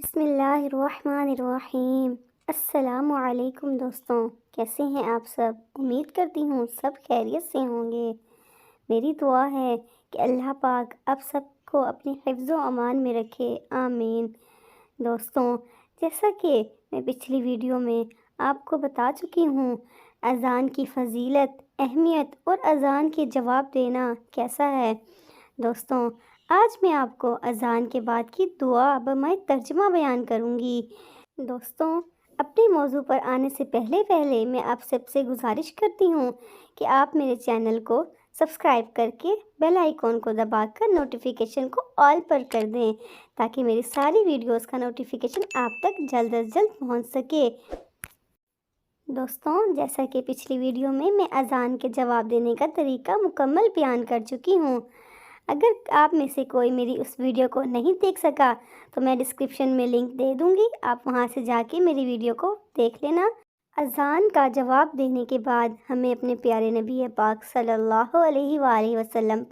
بسم اللہ الرحمن الرحیم۔ السلام علیکم دوستوں، کیسے ہیں آپ سب؟ امید کرتی ہوں سب خیریت سے ہوں گے۔ میری دعا ہے کہ اللہ پاک آپ سب کو اپنے حفظ و امان میں رکھے، آمین۔ دوستوں، جیسا کہ میں پچھلی ویڈیو میں آپ کو بتا چکی ہوں، اذان کی فضیلت، اہمیت اور اذان کے جواب دینا کیسا ہے۔ دوستوں، آج میں آپ کو اذان کے بعد کی دعا بمعنی ترجمہ بیان کروں گی۔ دوستوں، اپنے موضوع پر آنے سے پہلے میں آپ سب سے گزارش کرتی ہوں کہ آپ میرے چینل کو سبسکرائب کر کے بیل آئیکن کو دبا کر نوٹیفیکیشن کو آل پر کر دیں تاکہ میری ساری ویڈیوز کا نوٹیفیکیشن آپ تک جلد از جلد پہنچ سکے۔ دوستوں، جیسا کہ پچھلی ویڈیو میں اذان کے جواب دینے کا طریقہ مکمل بیان کر چکی ہوں۔ اگر آپ میں سے کوئی میری اس ویڈیو کو نہیں دیکھ سکا تو میں ڈسکرپشن میں لنک دے دوں گی، آپ وہاں سے جا کے میری ویڈیو کو دیکھ لینا۔ اذان کا جواب دینے کے بعد ہمیں اپنے پیارے نبی پاک صلی اللہ علیہ وآلہ وسلم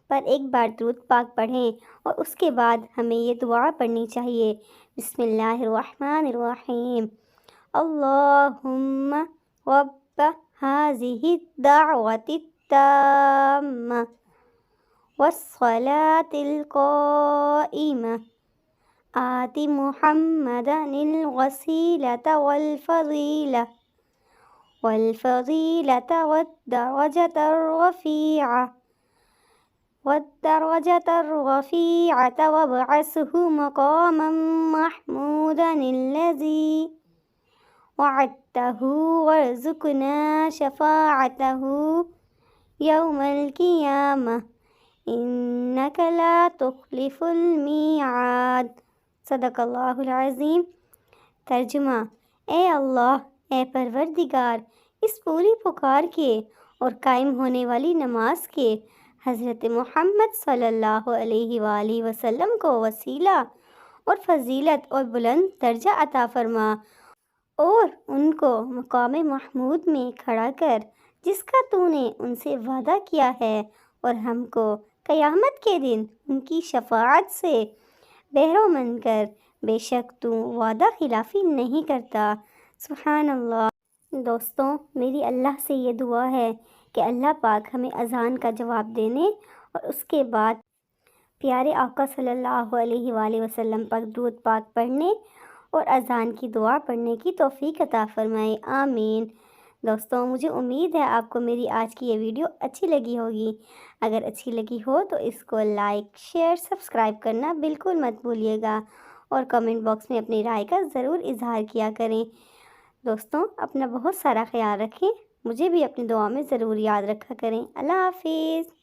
پر ایک بار درود پاک پڑھیں اور اس کے بعد ہمیں یہ دعا پڑھنی چاہیے۔ بسم اللہ الرحمن الرحیم۔ اللہم رب هذه الدعوة التامة والصلاة القائمة آت محمدا الوسيلة والفضيلة والدرجة الرفيعة وابعثه مقاما محمودا الذي وعدته وارزقنا شفاعته يوم القيامة انک لا تخلف المیعاد۔ صدق اللہ العظیم۔ ترجمہ: اے اللہ، اے پروردگار، اس پوری پکار کے اور قائم ہونے والی نماز کے حضرت محمد صلی اللہ علیہ وآلہ وسلم کو وسیلہ اور فضیلت اور بلند درجہ عطا فرما اور ان کو مقام محمود میں کھڑا کر جس کا تو نے ان سے وعدہ کیا ہے، اور ہم کو قیامت کے دن ان کی شفاعت سے بہرہ مند کر، بے شک تو وعدہ خلافی نہیں کرتا۔ سبحان اللہ۔ دوستوں، میری اللہ سے یہ دعا ہے کہ اللہ پاک ہمیں اذان کا جواب دینے اور اس کے بعد پیارے آقا صلی اللہ علیہ وآلہ وسلم پر درود پاک پڑھنے اور اذان کی دعا پڑھنے کی توفیق عطا فرمائے، آمین۔ دوستوں، مجھے امید ہے آپ کو میری آج کی یہ ویڈیو اچھی لگی ہوگی۔ اگر اچھی لگی ہو تو اس کو لائک، شیئر، سبسکرائب کرنا بالکل مت بھولیے گا اور کمنٹ باکس میں اپنی رائے کا ضرور اظہار کیا کریں۔ دوستوں، اپنا بہت سارا خیال رکھیں، مجھے بھی اپنی دعا میں ضرور یاد رکھا کریں۔ اللہ حافظ۔